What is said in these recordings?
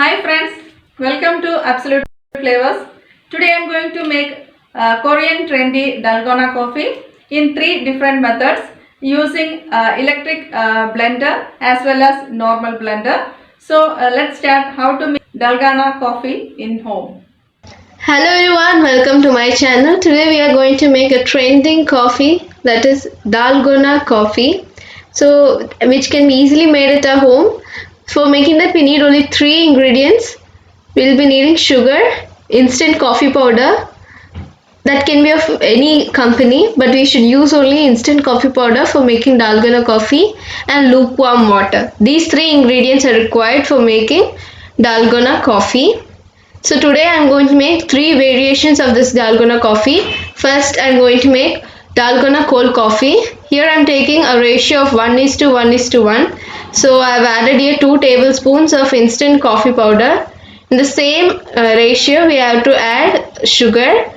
Hi friends, welcome to Absolute Flavors. Today I am going to make Korean trendy dalgona coffee in three different methods using electric blender as well as normal blender. So let's start how to make dalgona coffee in home. Hello everyone, welcome to my channel. Today we are going to make a trending coffee, that is dalgona coffee. So which can be easily made at our home. For making that we need only three ingredients. We'll be needing sugar, instant coffee powder, that can be of any company, but we should use only instant coffee powder for making dalgona coffee, and lukewarm water. These three ingredients are required for making dalgona coffee. So today I'm going to make three variations of this dalgona coffee. First I'm going to make dalgona cold coffee. Here I'm taking a ratio of 1 is to 1 is to 1. So I've added here 2 tablespoons of instant coffee powder. In the same ratio we have to add sugar.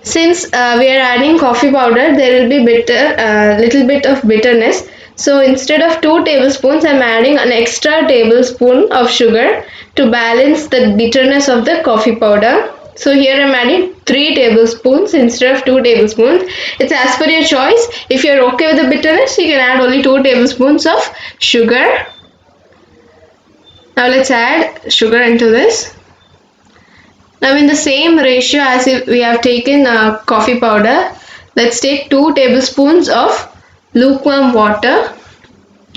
Since we are adding coffee powder, there will be little bit of bitterness. So instead of 2 tablespoons, I am adding an extra tablespoon of sugar to balance the bitterness of the coffee powder. So here I am adding 3 tablespoons instead of 2 tablespoons. It's as per your choice. If you are okay with the bitterness, you can add only 2 tablespoons of sugar. Now let's add sugar into this. Now in the same ratio as if we have taken coffee powder, let's take 2 tablespoons of lukewarm water.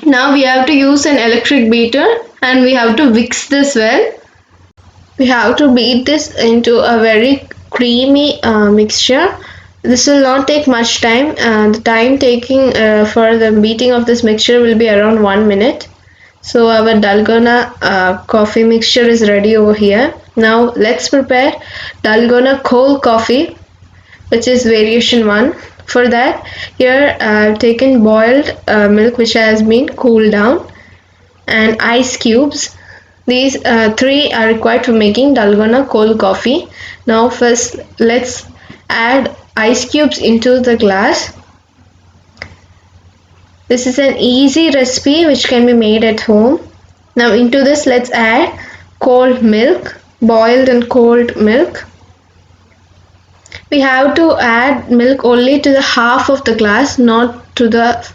Now we have to use an electric beater and we have to whisk this well. We have to beat this into a very creamy mixture. This will not take much time. The time taking for the beating of this mixture will be around 1 minute. So our dalgona coffee mixture is ready over here. Now let's prepare dalgona cold coffee, which is variation 1. For that, here I've taken boiled milk which has been cooled down and ice cubes. These three are required for making dalgona cold coffee. Now first let's add ice cubes into the glass. This is an easy recipe which can be made at home. Now into this let's add cold milk, boiled and cold milk. We have to add milk only to the half of the glass, not to the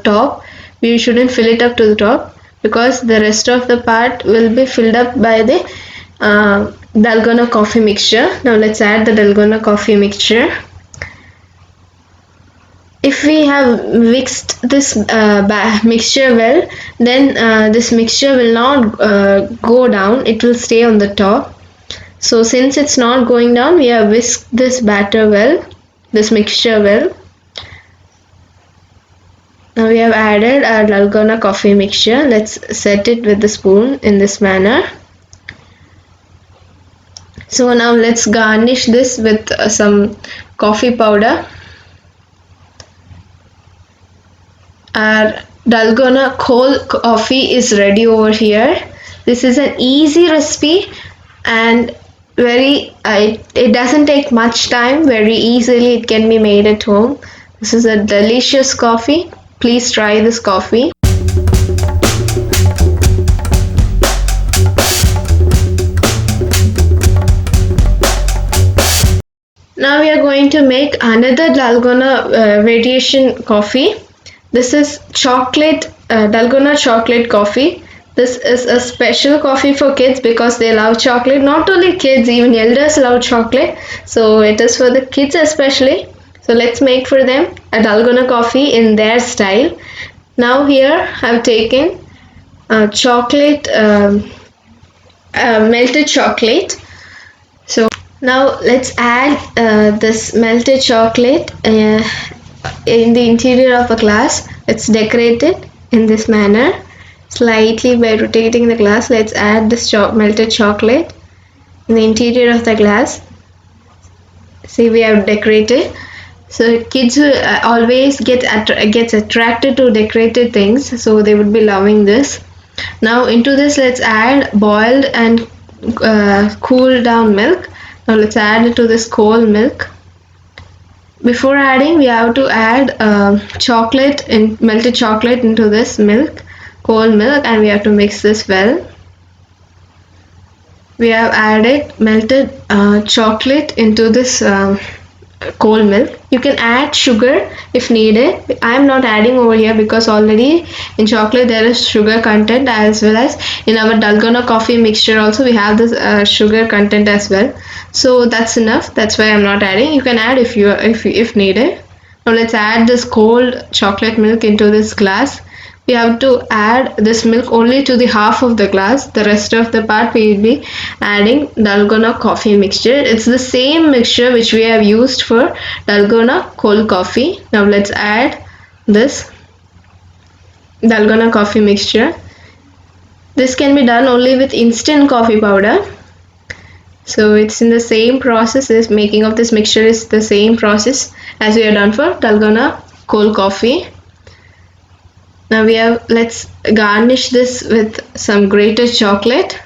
top. We shouldn't fill it up to the top because the rest of the part will be filled up by the dalgona coffee mixture. Now let's add the dalgona coffee mixture. If we have mixed this mixture well, then this mixture will not go down, it will stay on the top. So since it's not going down, we have whisked this batter well, this mixture well. Now we have added our dalgona coffee mixture. Let's set it with the spoon in this manner. So now let's garnish this with some coffee powder. Our dalgona cold coffee is ready over here. This is an easy recipe and it doesn't take much time. Very easily it can be made at home. This is a delicious coffee. Please try this coffee. Now we are going to make another dalgona variation coffee. This is chocolate dalgona chocolate coffee. This is a special coffee for kids because they love chocolate. Not only kids, even elders love chocolate. So it is for the kids especially. So let's make for them a dalgona coffee in their style. Now here I've taken chocolate, melted chocolate. So now let's add this melted chocolate in the interior of a glass. Let's decorate it in this manner. Slightly by rotating the glass, let's add this melted chocolate in the interior of the glass. See, we have decorated. So kids will always gets attracted to decorated things, so they would be loving this. Now into this let's add boiled and cooled down milk. Now let's add it to this cold milk. Before adding, we have to add chocolate and melted chocolate into this milk, cold milk, and we have to mix this well. we have added melted chocolate into this cold milk. You can add sugar if needed. I am not adding over here because already in chocolate there is sugar content, as well as in our dalgona coffee mixture also we have this sugar content as well. So that's enough. That's why I'm not adding. You can add if needed. Now let's add this cold chocolate milk into this glass. We have to add this milk only to the half of the glass. The rest of the part we will be adding dalgona coffee mixture. It's the same mixture which we have used for dalgona cold coffee. Now let's add this dalgona coffee mixture. This can be done only with instant coffee powder. So it's in the same process. This making of this mixture is the same process as we have done for dalgona cold coffee. Now let's garnish this with some grated chocolate.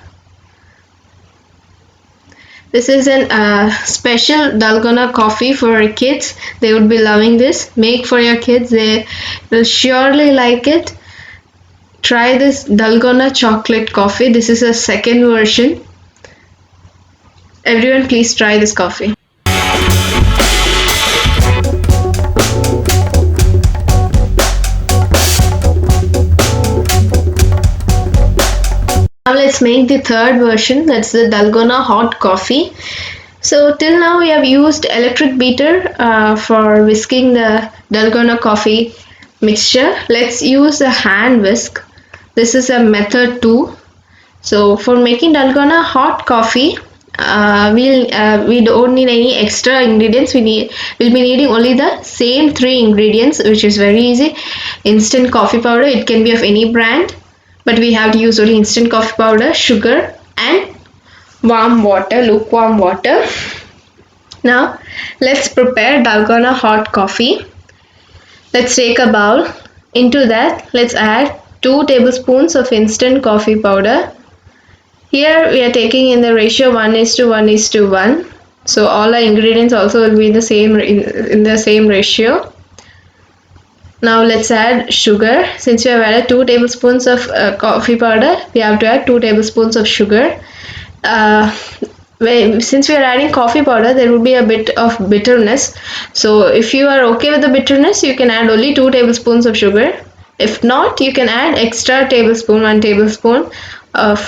This is a special dalgona coffee for kids. They would be loving this. Make for your kids. They will surely like it. Try this dalgona chocolate coffee. This is a second version. Everyone please try this coffee. Now let's make the third version, that's the dalgona hot coffee. So till now we have used electric beater for whisking the dalgona coffee mixture. Let's use a hand whisk. This is a method 2. So for making dalgona hot coffee, we don't need any extra ingredients. We'll be needing only the same 3 ingredients, which is very easy. Instant coffee powder, it can be of any brand, but we have to use only instant coffee powder, sugar and warm water, lukewarm water. Now let's prepare dalgona hot coffee. Let's take a bowl. Into that let's add 2 tablespoons of instant coffee powder. Here we are taking in the ratio 1:1:1. So all our ingredients also will be in the same ratio. Now let's add sugar. Since we have added 2 tablespoons of coffee powder, we have to add 2 tablespoons of sugar. Since we are adding coffee powder, there will be a bit of bitterness. So if you are okay with the bitterness, you can add only 2 tablespoons of sugar. If not, you can add extra tablespoon, 1 tablespoon of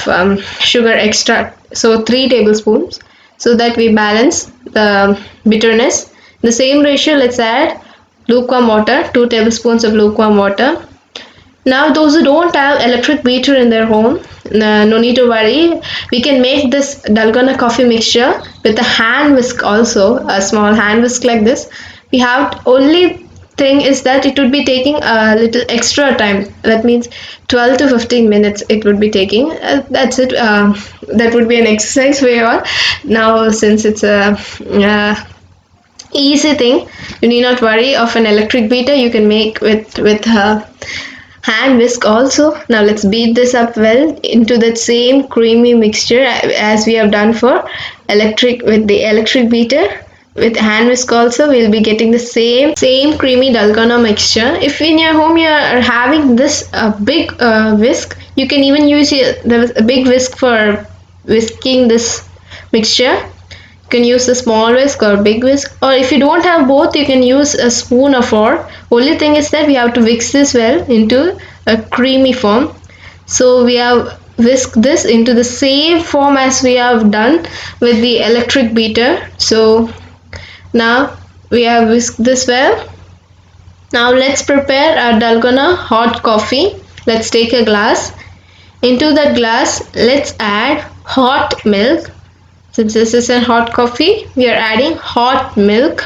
sugar extra. So 3 tablespoons, so that we balance the bitterness. In the same ratio, let's add lukewarm water, 2 tablespoons of lukewarm water. Now those who don't have electric beater in their home, no need to worry. We can make this dalgona coffee mixture with a hand whisk also, a small hand whisk like this. We have only thing is that it would be taking a little extra time. That means 12 to 15 minutes it would be taking. That's it. That would be an exercise for you all. Now since it's a easy thing, you need not worry of an electric beater. You can make with hand whisk also. Now let's beat this up well into that same creamy mixture as we have done for with the electric beater. With hand whisk also we'll be getting the same creamy dalgona mixture. If in your home you are having this big whisk, you can even use a big whisk for whisking this mixture. You can use a small whisk or big whisk, or if you don't have both, you can use a spoon or fork. Only thing is that we have to whisk this well into a creamy form. So we have whisked this into the same form as we have done with the electric beater. So now we have whisked this well. Now let's prepare our dalgona hot coffee. Let's take a glass. Into that glass let's add hot milk. Since this is a hot coffee, we are adding hot milk.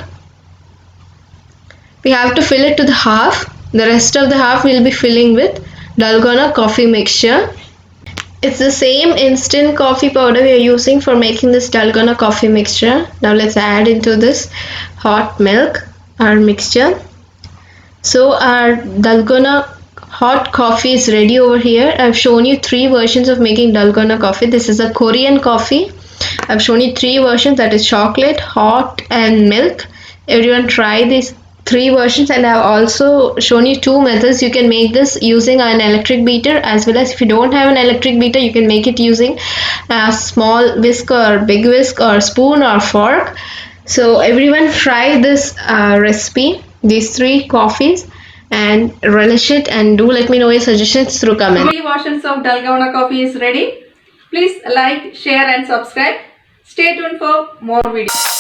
We have to fill it to the half. The rest of the half we'll be filling with dalgona coffee mixture. It's the same instant coffee powder we are using for making this dalgona coffee mixture. Now let's add into this hot milk, our mixture. So our dalgona hot coffee is ready over here. I've shown you 3 versions of making dalgona coffee. This is a Korean coffee. I've shown you 3 versions, that is chocolate, hot and milk. Everyone try these three versions, and I've also shown you two methods. You can make this using an electric beater, as well as if you don't have an electric beater, you can make it using a small whisk or big whisk or spoon or fork. So everyone try this recipe, these three coffees, and relish it, and do let me know your suggestions through comments. Three versions of Dalgona coffee is ready. Please like, share and subscribe. Stay tuned for more videos.